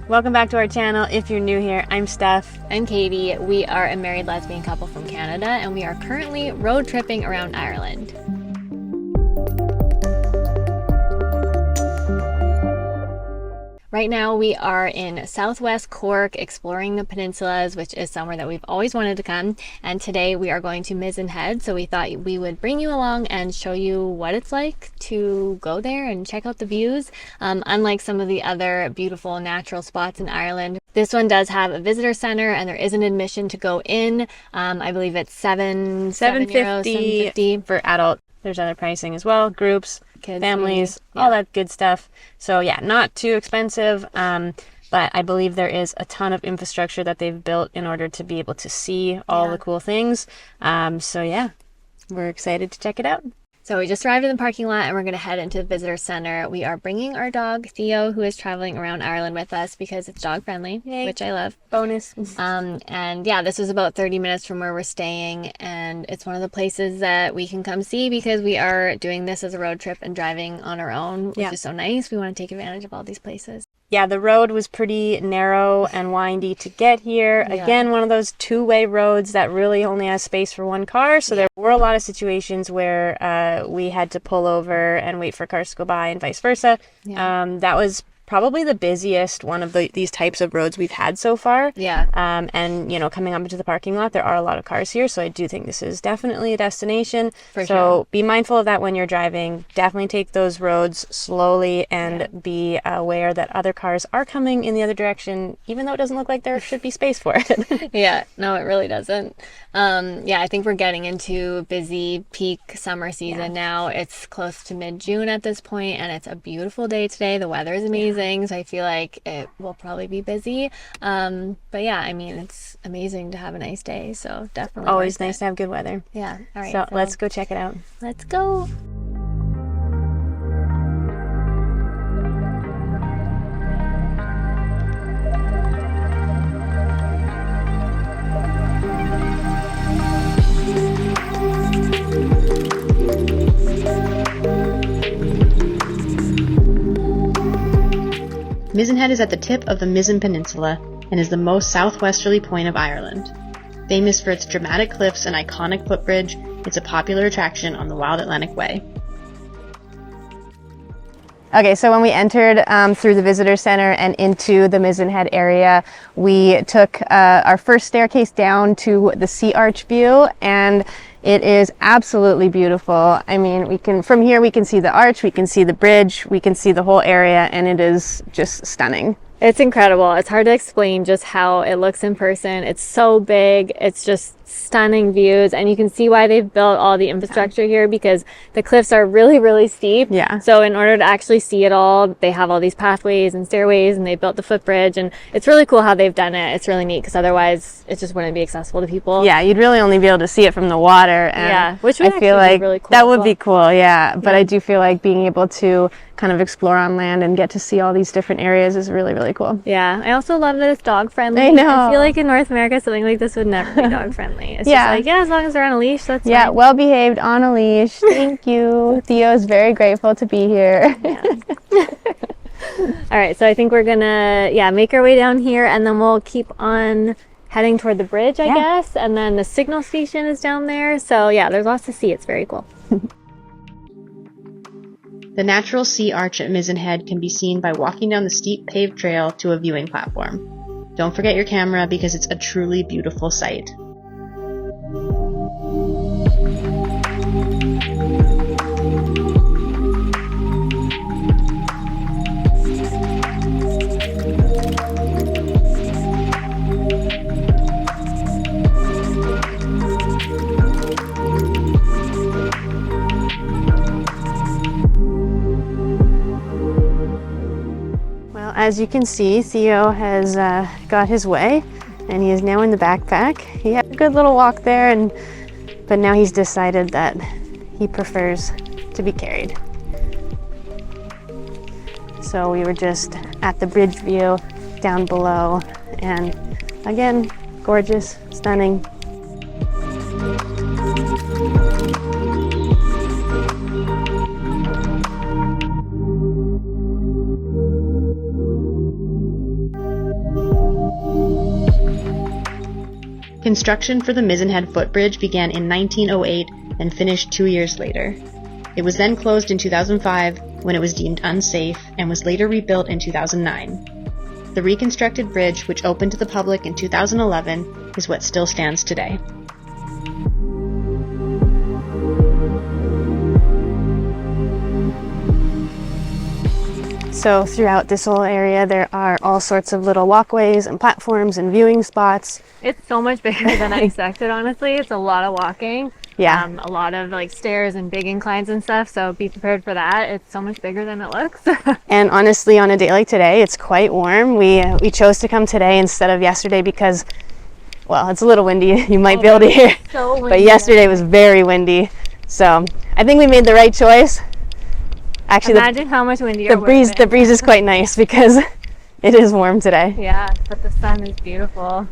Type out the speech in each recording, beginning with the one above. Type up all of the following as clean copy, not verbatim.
Welcome back to our channel. If you're new here, I'm Steph. I'm Katie. We are a married lesbian couple from Canada, and we are currently road tripping around Ireland. Right now we are in Southwest Cork exploring the peninsulas, which is somewhere that we've always wanted to come. And today we are going to Mizen Head, so we thought we would bring you along and show you what it's like to go there and check out the views. Unlike some of the other beautiful natural spots in Ireland, this one does have a visitor center and there is an admission to go in. I believe it's €7.50 for adult. There's other pricing as well, groups, kids, families, all that good stuff. So yeah, not too expensive, but I believe there is a ton of infrastructure that they've built in order to be able to see all the cool things. So yeah, we're excited to check it out. So we just arrived in the parking lot and we're going to head into the visitor center. We are bringing our dog Theo, who is traveling around Ireland with us because it's dog friendly, which I love. Bonus. And yeah, this is about 30 minutes from where we're staying, and it's one of the places that we can come see because we are doing this as a road trip and driving on our own, which is so nice. We want to take advantage of all these places. Yeah, the road was pretty narrow and windy to get here. Yeah. Again, one of those two-way roads that really only has space for one car. So there were a lot of situations where we had to pull over and wait for cars to go by and vice versa. Yeah. That was probably the busiest one of these types of roads we've had so far. Yeah. And, you know, coming up into the parking lot, there are a lot of cars here. So I do think this is definitely a destination. For so sure. Be mindful of that when you're driving. Definitely take those roads slowly and be aware that other cars are coming in the other direction, even though it doesn't look like there should be space for it. Yeah, no, it really doesn't. I think we're getting into busy peak summer season now. It's close to mid-June at this point, and it's a beautiful day today. The weather is amazing. So I feel like it will probably be busy. But yeah, I mean, it's amazing to have a nice day. So definitely. Always nice to have good weather. Yeah. All right. So let's go check it out. Let's go. Mizen Head is at the tip of the Mizen Peninsula and is the most southwesterly point of Ireland. Famous for its dramatic cliffs and iconic footbridge, it's a popular attraction on the Wild Atlantic Way. Okay, so when we entered through the visitor center and into the Mizen Head area, we took our first staircase down to the sea arch view, and it is absolutely beautiful. I mean, from here we can see the arch, we can see the bridge, we can see the whole area, and it is just stunning. It's incredible. It's hard to explain just how it looks in person. It's so big. It's just stunning views, and you can see why they've built all the infrastructure here because the cliffs are really, really steep. Yeah. So in order to actually see it all, they have all these pathways and stairways, and they built the footbridge, and it's really cool how they've done it. It's really neat because otherwise it just wouldn't be accessible to people. Yeah, you'd really only be able to see it from the water. And which would I feel like really cool. That would be cool, yeah. But I do feel like being able to kind of explore on land and get to see all these different areas is really, really cool. Yeah, I also love that it's dog friendly. I know. I feel like in North America something like this would never be dog friendly. It's just like, as long as they're on a leash, that's fine. Well behaved on a leash. Thank you. Theo is very grateful to be here. All right, so I think we're gonna make our way down here, and then we'll keep on heading toward the bridge, I guess, and then the signal station is down there. So yeah, there's lots to see. It's very cool. The natural sea arch at Mizen Head can be seen by walking down the steep paved trail to a viewing platform. Don't forget your camera because it's a truly beautiful sight. As you can see, Theo has got his way, and he is now in the backpack. He had a good little walk there, but now he's decided that he prefers to be carried. So we were just at the bridge view down below, and again, gorgeous, stunning. Construction for the Mizen Head footbridge began in 1908 and finished 2 years later. It was then closed in 2005 when it was deemed unsafe and was later rebuilt in 2009. The reconstructed bridge, which opened to the public in 2011, is what still stands today. So throughout this whole area, there are all sorts of little walkways and platforms and viewing spots. It's so much bigger than I expected, honestly. It's a lot of walking. Yeah. A lot of like stairs and big inclines and stuff. So be prepared for that. It's so much bigger than it looks. And honestly, on a day like today, it's quite warm. We chose to come today instead of yesterday because, well, it's a little windy. You might be able to hear. So windy. But yesterday was very windy. So I think we made the right choice. Actually, imagine how much windier the breeze is quite nice because it is warm today. Yeah, but the sun is beautiful.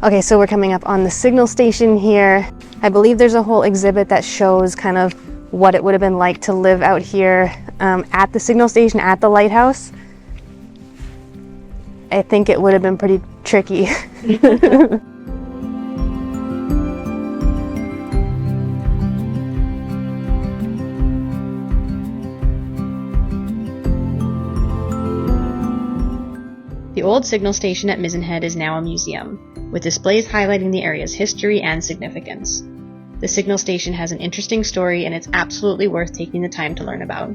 Okay, so we're coming up on the signal station here. I believe there's a whole exhibit that shows kind of what it would have been like to live out here at the signal station, at the lighthouse. I think it would have been pretty tricky. The old signal station at Mizen Head is now a museum, with displays highlighting the area's history and significance. The signal station has an interesting story and it's absolutely worth taking the time to learn about.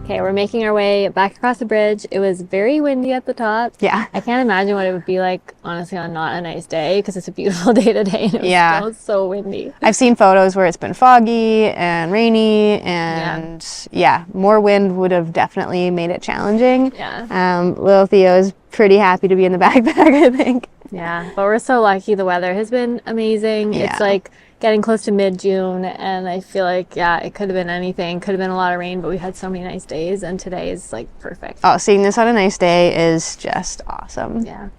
Okay, we're making our way back across the bridge. It was very windy at the top. Yeah. I can't imagine what it would be like, honestly, on not a nice day, because it's a beautiful day today and it was still so windy. I've seen photos where it's been foggy and rainy and yeah, more wind would have definitely made it challenging. Yeah. Little Theo is pretty happy to be in the backpack, I think. Yeah, but we're so lucky. The weather has been amazing. Yeah. It's like getting close to mid-June and I feel like, yeah, it could have been anything. Could have been a lot of rain, but we had so many nice days and today is like perfect. Oh, seeing this on a nice day is just awesome. Yeah.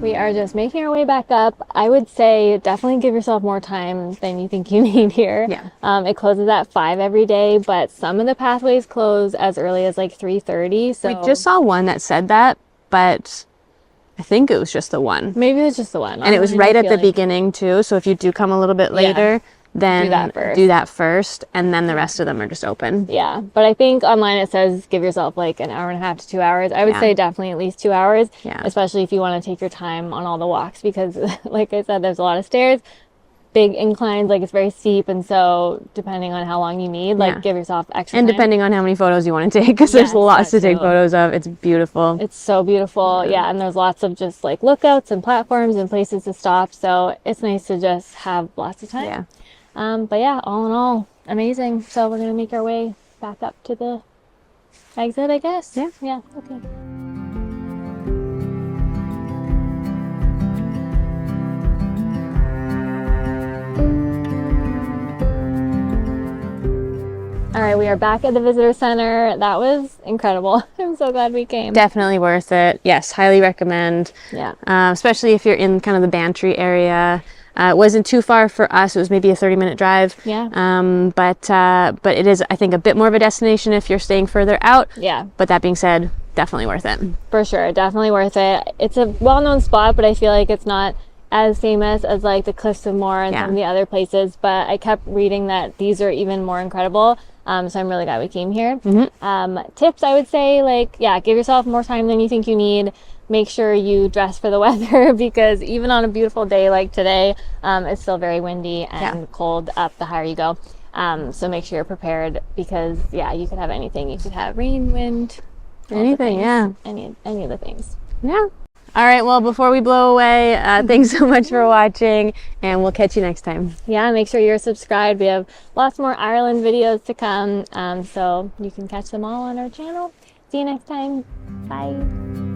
We are just making our way back up. I would say definitely give yourself more time than you think you need here. Yeah. It closes at 5 every day, but some of the pathways close as early as like 3:30. So We just saw one that said that, but I think it was just the one. maybe it's just the one. And it was right at the beginning too, so if you do come a little bit later, then Do that first. and then the rest of them are just open. Yeah, but I think online it says give yourself like an hour and a half to 2 hours. I would say definitely at least 2 hours, Yeah. especially if you want to take your time on all the walks because like I said, there's a lot of stairs, big inclines, like it's very steep, and so depending on how long you need, like give yourself extra And time. depending on how many photos you want to take, because there's Yes, lots to that take too. photos of. It's beautiful. It's so beautiful, yeah, and there's lots of just like lookouts and platforms and places to stop, so it's nice to just have lots of time. Yeah. But yeah, all in all, amazing. So we're gonna make our way back up to the exit, I guess. Yeah. Yeah. Okay. All right, we are back at the visitor center. That was incredible. I'm so glad we came. Definitely worth it. Yes, highly recommend. Yeah. Especially if you're in kind of the Bantry area. It wasn't too far for us. It was maybe a 30-minute drive. Yeah. But it is, I think, a bit more of a destination if you're staying further out. Yeah. But that being said, definitely worth it. For sure. Definitely worth it. It's a well-known spot, but I feel like it's not as famous as like the Cliffs of Moher and some of the other places. But I kept reading that these are even more incredible. So I'm really glad we came here. Tips, I would say, like, yeah, give yourself more time than you think you need. Make sure you dress for the weather because even on a beautiful day like today, it's still very windy and cold up the higher you go. So make sure you're prepared because, yeah, you could have anything. You could have rain, wind, anything, any of the things. Yeah. All right, well, before we blow away, thanks so much for watching, and we'll catch you next time. Yeah, make sure you're subscribed. We have lots more Ireland videos to come, so you can catch them all on our channel. See you next time. Bye.